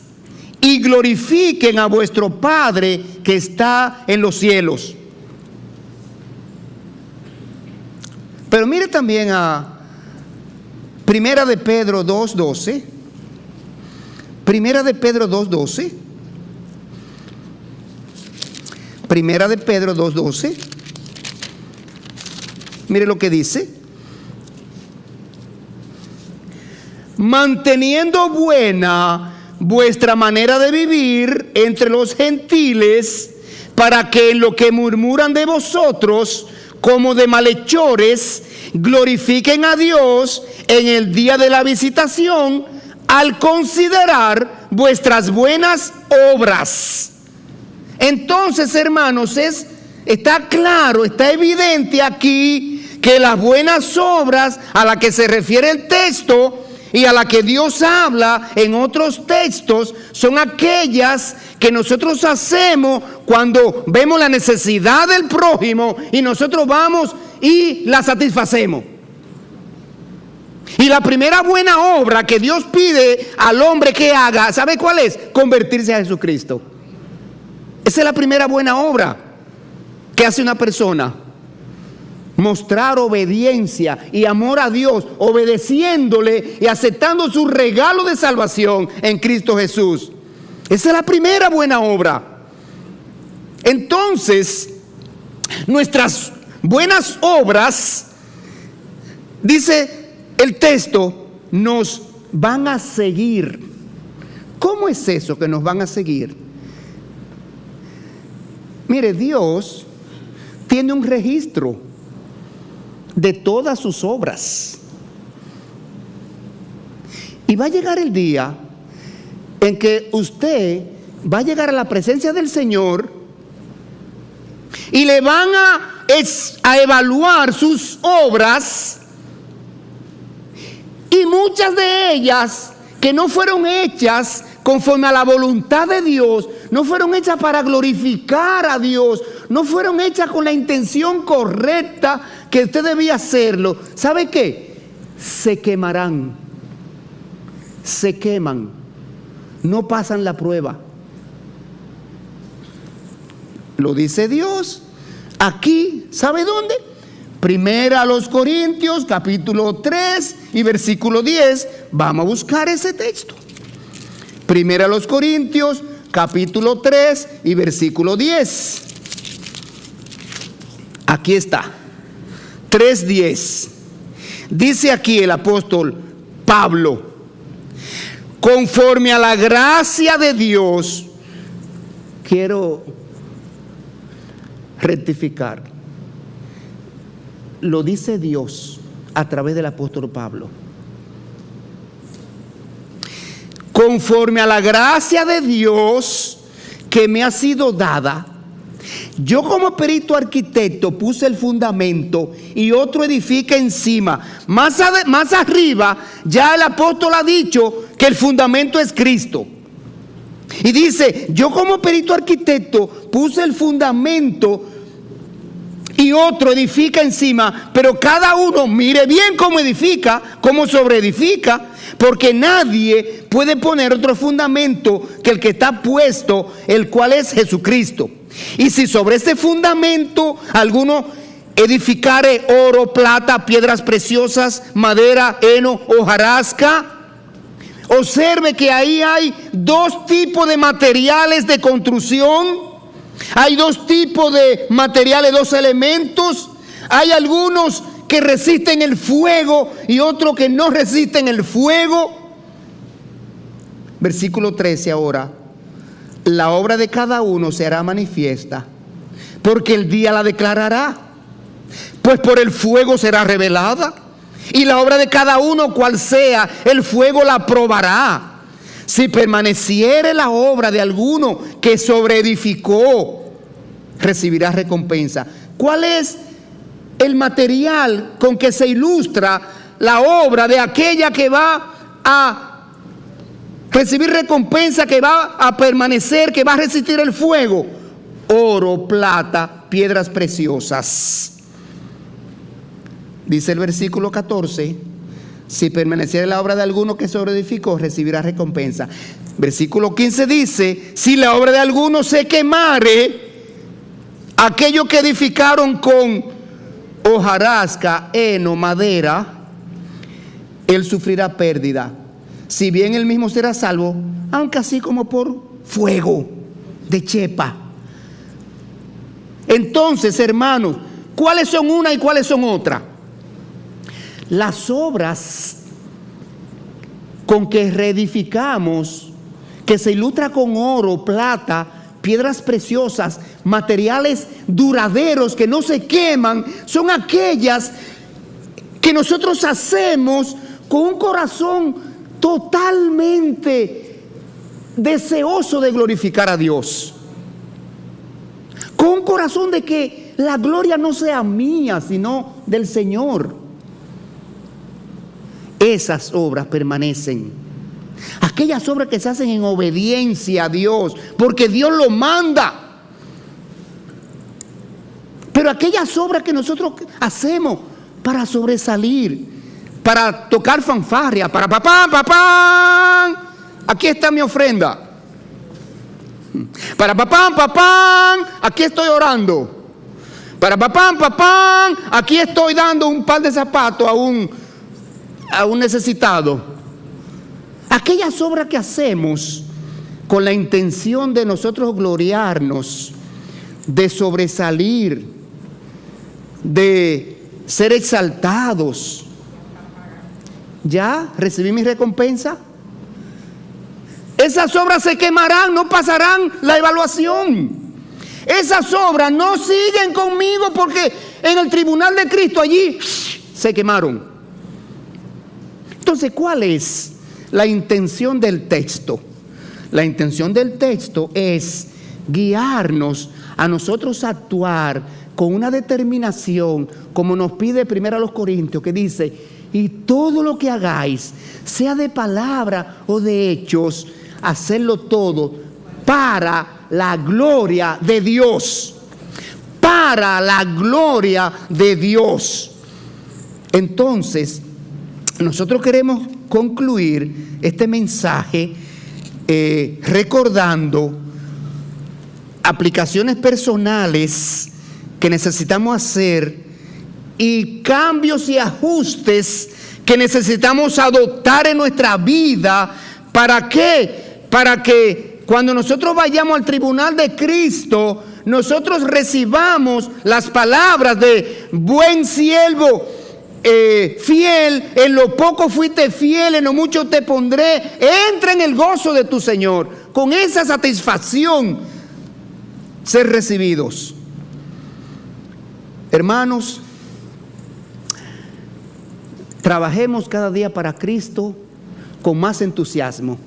y glorifiquen a vuestro Padre que está en los cielos. Pero mire también a Primera de Pedro 2:12. Primera de Pedro 2:12. Primera de Pedro 2:12. Mire lo que dice. Manteniendo buena vuestra manera de vivir entre los gentiles, para que en lo que murmuran de vosotros como de malhechores, glorifiquen a Dios en el día de la visitación, al considerar vuestras buenas obras. Entonces, hermanos, está claro, está evidente aquí que las buenas obras a las que se refiere el texto y a la que Dios habla en otros textos son aquellas que nosotros hacemos cuando vemos la necesidad del prójimo y nosotros vamos y la satisfacemos. Y la primera buena obra que Dios pide al hombre que haga, ¿sabe cuál es? Convertirse a Jesucristo. Esa es la primera buena obra que hace una persona. Mostrar obediencia y amor a Dios, obedeciéndole y aceptando su regalo de salvación en Cristo Jesús. Esa es la primera buena obra. Entonces, nuestras buenas obras, dice el texto, nos van a seguir. ¿Cómo es eso que nos van a seguir? Mire, Dios tiene un registro de todas sus obras. Y va a llegar el día en que usted va a llegar a la presencia del Señor y le van a evaluar sus obras, y muchas de ellas que no fueron hechas conforme a la voluntad de Dios, no fueron hechas para glorificar a Dios, no fueron hechas con la intención correcta que usted debía hacerlo. ¿Sabe qué? Se quemarán, se queman, no pasan la prueba. Lo dice Dios aquí, ¿sabe dónde? Primera a los Corintios, capítulo 3 y versículo 10. Vamos a buscar ese texto. Primera a los Corintios, capítulo 3 y versículo 10. Aquí está. 3:10. Dice aquí el apóstol Pablo: conforme a la gracia de Dios, quiero rectificar. Lo dice Dios a través del apóstol Pablo. Conforme a la gracia de Dios que me ha sido dada, Yo como perito arquitecto puse el fundamento y otro edifica encima. Más arriba ya el apóstol ha dicho que el fundamento es Cristo. Y dice, yo como perito arquitecto puse el fundamento y otro edifica encima, pero cada uno mire bien cómo edifica, cómo sobreedifica, porque nadie puede poner otro fundamento que el que está puesto, el cual es Jesucristo. Y si sobre este fundamento alguno edificare oro, plata, piedras preciosas, madera, heno, hojarasca, observe que ahí hay dos tipos de materiales de construcción. Hay dos tipos de materiales, dos elementos. Hay algunos que resisten el fuego y otros que no resisten el fuego. Versículo 13 ahora. La obra de cada uno se hará manifiesta, porque el día la declarará, pues por el fuego será revelada. Y la obra de cada uno, cual sea, el fuego la probará. Si permaneciere la obra de alguno que sobreedificó, recibirá recompensa. ¿Cuál es el material con que se ilustra la obra de aquella que va a recibir recompensa, que va a permanecer, que va a resistir el fuego? Oro, plata, piedras preciosas. Dice el versículo 14, si permaneciera la obra de alguno que sobreedificó, recibirá recompensa. Versículo 15 dice, si la obra de alguno se quemare, aquellos que edificaron con hojarasca, heno, madera, él sufrirá pérdida. Si bien él mismo será salvo, aunque así como por fuego de chepa. Entonces, hermanos, ¿cuáles son una y cuáles son otra? Las obras con que reedificamos, que se ilustra con oro, plata, piedras preciosas, materiales duraderos que no se queman, son aquellas que nosotros hacemos con un corazón totalmente deseoso de glorificar a Dios, con un corazón de que la gloria no sea mía, sino del Señor. Esas obras permanecen. Aquellas obras que se hacen en obediencia a Dios, porque Dios lo manda. Pero aquellas obras que nosotros hacemos para sobresalir, para tocar fanfarria, para papá, papá, aquí está mi ofrenda. Para papá, papá, aquí estoy orando. Para papá, papá, aquí estoy dando un par de zapatos a un necesitado. Aquellas obras que hacemos con la intención de nosotros gloriarnos, de sobresalir, de ser exaltados. ¿Ya recibí mi recompensa? Esas obras se quemarán, no pasarán la evaluación. Esas obras no siguen conmigo porque en el tribunal de Cristo allí se quemaron. Entonces, ¿cuál es la intención del texto? La intención del texto es guiarnos a nosotros a actuar con una determinación, como nos pide 1 Corintios, que dice, y todo lo que hagáis, sea de palabra o de hechos, hacerlo todo para la gloria de Dios. Para la gloria de Dios. Entonces, nosotros queremos concluir este mensaje recordando aplicaciones personales que necesitamos hacer y cambios y ajustes que necesitamos adoptar en nuestra vida. ¿Para qué? Para que cuando nosotros vayamos al tribunal de Cristo, nosotros recibamos las palabras de buen siervo, fiel, en lo poco fuiste fiel, en lo mucho te pondré, entra en el gozo de tu Señor. Con esa satisfacción ser recibidos. Hermanos, trabajemos cada día para Cristo con más entusiasmo,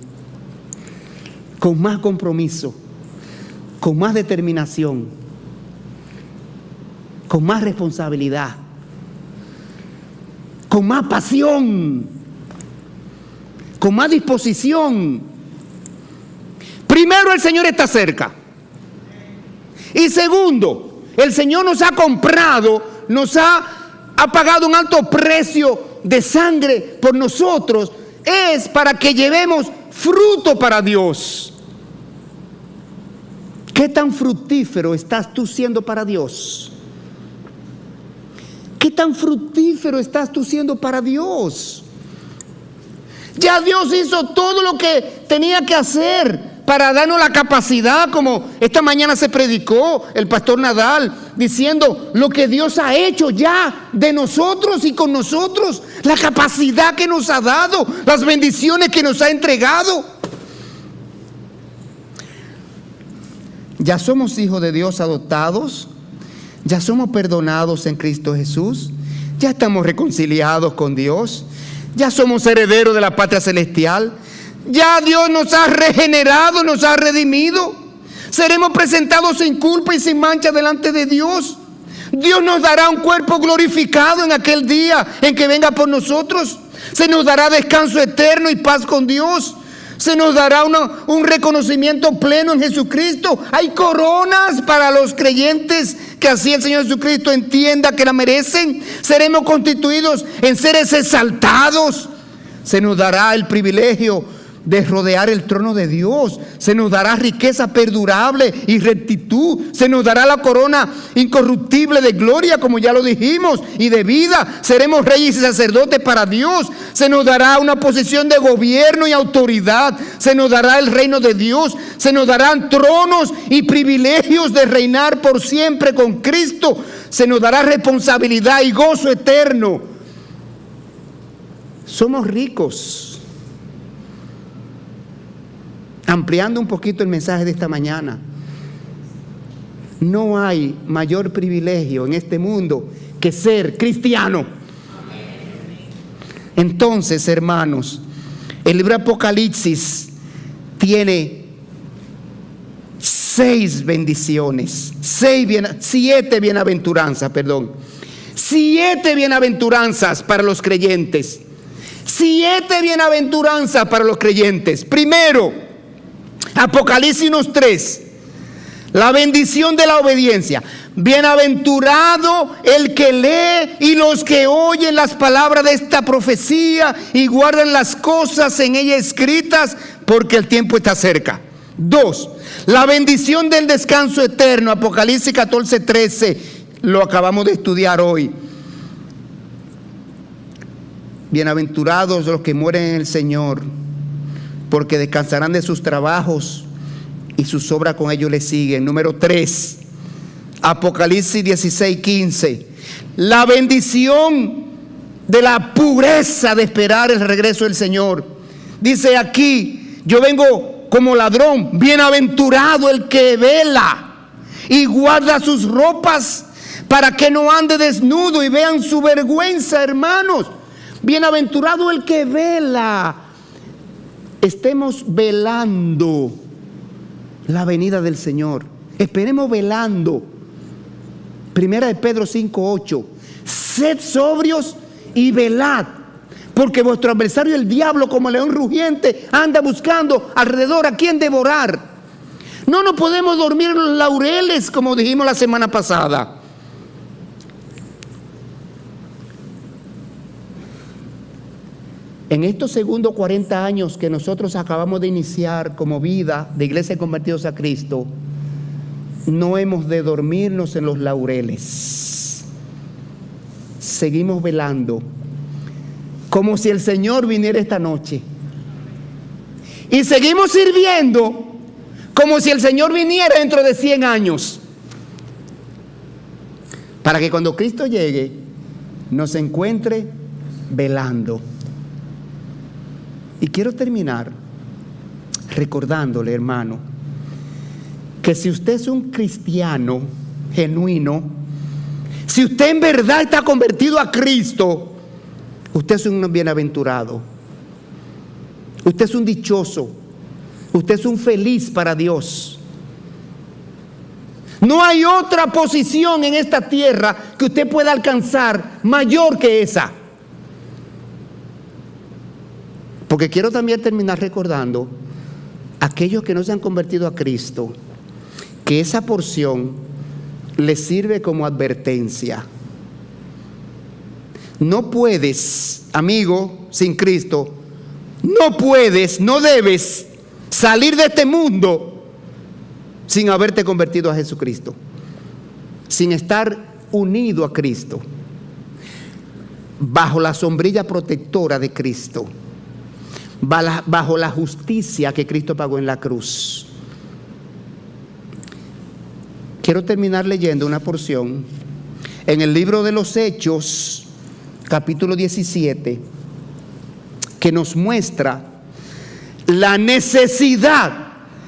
con más compromiso, con más determinación. con más responsabilidad, con más pasión, con más disposición. Primero, el Señor está cerca. Y segundo, el Señor nos ha comprado, ha pagado un alto precio de sangre por nosotros. Es para que llevemos fruto para Dios. ¿Qué tan fructífero estás tú siendo para Dios? ¿Qué tan fructífero estás tú siendo para Dios? Ya Dios hizo todo lo que tenía que hacer para darnos la capacidad, como esta mañana se predicó el pastor Nadal, diciendo lo que Dios ha hecho ya de nosotros y con nosotros, la capacidad que nos ha dado, las bendiciones que nos ha entregado. Ya somos hijos de Dios adoptados, ya somos perdonados en Cristo Jesús, ya estamos reconciliados con Dios, ya somos herederos de la patria celestial. Ya Dios nos ha regenerado, nos ha redimido. Seremos presentados sin culpa y sin mancha delante de Dios. Dios nos dará un cuerpo glorificado en aquel día en que venga por nosotros. Se nos dará descanso eterno y paz con Dios. Se nos dará un reconocimiento pleno en Jesucristo. Hay coronas para los creyentes que así el Señor Jesucristo entienda que la merecen. Seremos constituidos en seres exaltados. Se nos dará el privilegio de rodear el trono de Dios. Se nos dará riqueza perdurable y rectitud. Se nos dará la corona incorruptible de gloria, como ya lo dijimos, y de vida. Seremos reyes y sacerdotes para Dios. Se nos dará una posición de gobierno y autoridad. Se nos dará el reino de Dios. Se nos darán tronos y privilegios de reinar por siempre con Cristo. Se nos dará responsabilidad y gozo eterno. Somos ricos. Ampliando un poquito el mensaje de esta mañana, no hay mayor privilegio en este mundo que ser cristiano. Entonces, hermanos, el libro de Apocalipsis tiene 7 bienaventuranzas, 7 bienaventuranzas para los creyentes. 7 bienaventuranzas para los creyentes. Primero, Apocalipsis 3, la bendición de la obediencia. Bienaventurado el que lee y los que oyen las palabras de esta profecía y guardan las cosas en ella escritas, porque el tiempo está cerca. 2, la bendición del descanso eterno. Apocalipsis 14:13, lo acabamos de estudiar hoy. Bienaventurados los que mueren en el Señor, porque descansarán de sus trabajos y sus obras con ellos les siguen. Número 3, Apocalipsis 16:15, la bendición de la pureza de esperar el regreso del Señor. Dice aquí: yo vengo como ladrón. Bienaventurado el que vela y guarda sus ropas, para que no ande desnudo y vean su vergüenza, hermanos. Bienaventurado el que vela. Estemos velando la venida del Señor. Esperemos velando. Primera de Pedro 5:8. Sed sobrios y velad, porque vuestro adversario el diablo, como león rugiente, anda buscando alrededor a quien devorar. No nos podemos dormir en los laureles, como dijimos la semana pasada. En estos segundos 40 años que nosotros acabamos de iniciar como vida de Iglesia Convertidos a Cristo, no hemos de dormirnos en los laureles. Seguimos velando, como si el Señor viniera esta noche. Y seguimos sirviendo como si el Señor viniera dentro de 100 años. Para que cuando Cristo llegue, nos encuentre velando. Y quiero terminar recordándole, hermano, que si usted es un cristiano genuino, si usted en verdad está convertido a Cristo, usted es un bienaventurado, usted es un dichoso, usted es un feliz para Dios. No hay otra posición en esta tierra que usted pueda alcanzar mayor que esa. Porque quiero también terminar recordando a aquellos que no se han convertido a Cristo, que esa porción les sirve como advertencia. No puedes, amigo, sin Cristo, no puedes, no debes salir de este mundo sin haberte convertido a Jesucristo, sin estar unido a Cristo, bajo la sombrilla protectora de Cristo, bajo la justicia que Cristo pagó en la cruz. Quiero terminar leyendo una porción en el libro de los Hechos, capítulo 17, que nos muestra la necesidad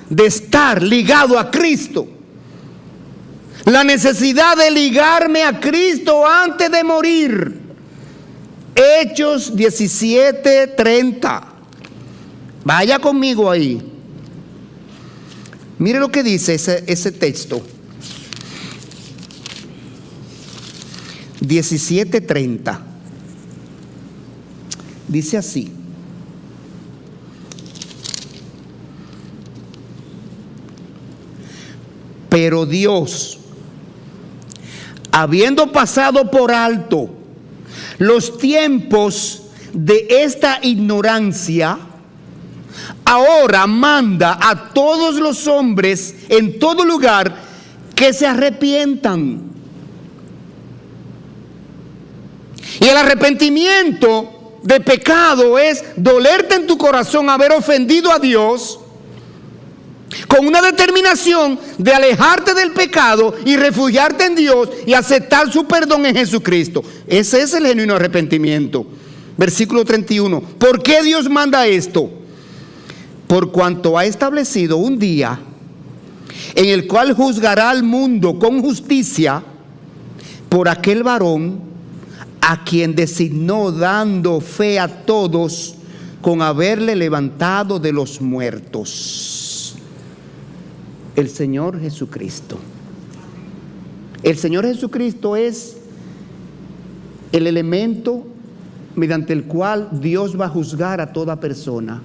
de estar ligado a Cristo, la necesidad de ligarme a Cristo antes de morir. Hechos 17:30. Vaya conmigo ahí. Mire lo que dice ese texto. 17:30. Dice así: pero Dios, habiendo pasado por alto los tiempos de esta ignorancia, ahora manda a todos los hombres en todo lugar que se arrepientan. Y el arrepentimiento de pecado es dolerte en tu corazón haber ofendido a Dios, con una determinación de alejarte del pecado y refugiarte en Dios y aceptar su perdón en Jesucristo. Ese es el genuino arrepentimiento. Versículo 31. ¿Por qué Dios manda esto? Por cuanto ha establecido un día en el cual juzgará al mundo con justicia por aquel varón a quien designó, dando fe a todos con haberle levantado de los muertos. El Señor Jesucristo. El Señor Jesucristo es el elemento mediante el cual Dios va a juzgar a toda persona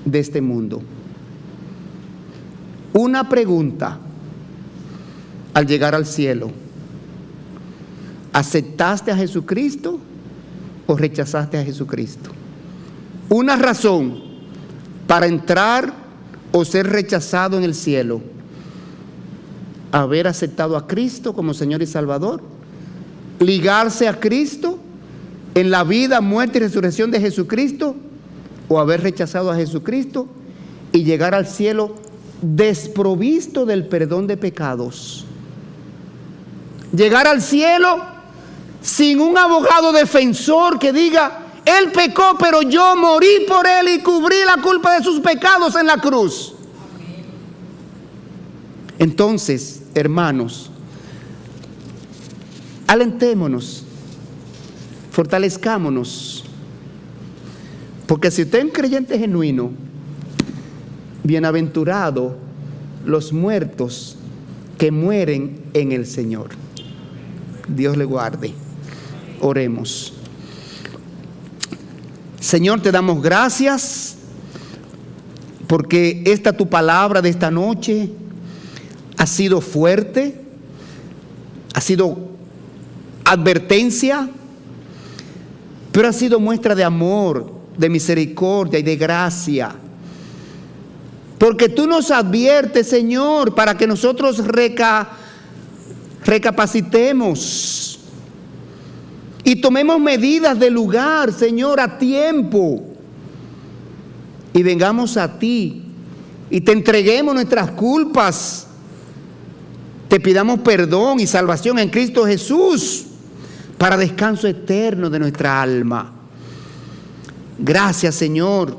de este mundo. Una pregunta al llegar al cielo: ¿aceptaste a Jesucristo o rechazaste a Jesucristo? Una razón para entrar o ser rechazado en el cielo: haber aceptado a Cristo como Señor y Salvador, ligarse a Cristo en la vida, muerte y resurrección de Jesucristo, o haber rechazado a Jesucristo y llegar al cielo desprovisto del perdón de pecados. Llegar al cielo sin un abogado defensor que diga: él pecó, pero yo morí por él y cubrí la culpa de sus pecados en la cruz. Entonces, hermanos, alentémonos, fortalezcámonos, porque si usted es un creyente genuino, bienaventurado los muertos que mueren en el Señor. Dios le guarde. Oremos. Señor, te damos gracias porque esta tu palabra de esta noche ha sido fuerte, ha sido advertencia, pero ha sido muestra de amor, de misericordia y de gracia. Porque tú nos adviertes, Señor, para que nosotros recapacitemos y tomemos medidas de lugar, Señor, a tiempo, y vengamos a ti y te entreguemos nuestras culpas, te pidamos perdón y salvación en Cristo Jesús para descanso eterno de nuestra alma. Gracias, Señor,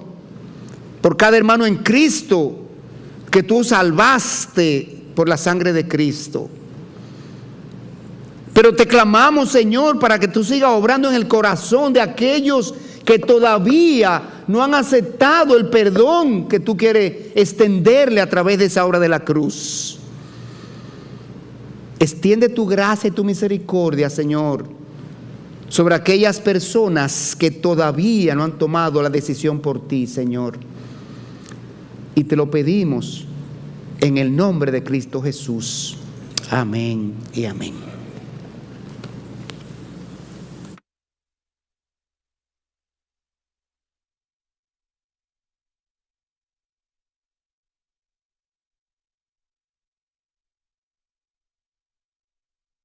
por cada hermano en Cristo que tú salvaste por la sangre de Cristo. Pero te clamamos, Señor, para que tú sigas obrando en el corazón de aquellos que todavía no han aceptado el perdón que tú quieres extenderle a través de esa obra de la cruz. Extiende tu gracia y tu misericordia, Señor, sobre aquellas personas que todavía no han tomado la decisión por ti, Señor. Y te lo pedimos en el nombre de Cristo Jesús. Amén y amén.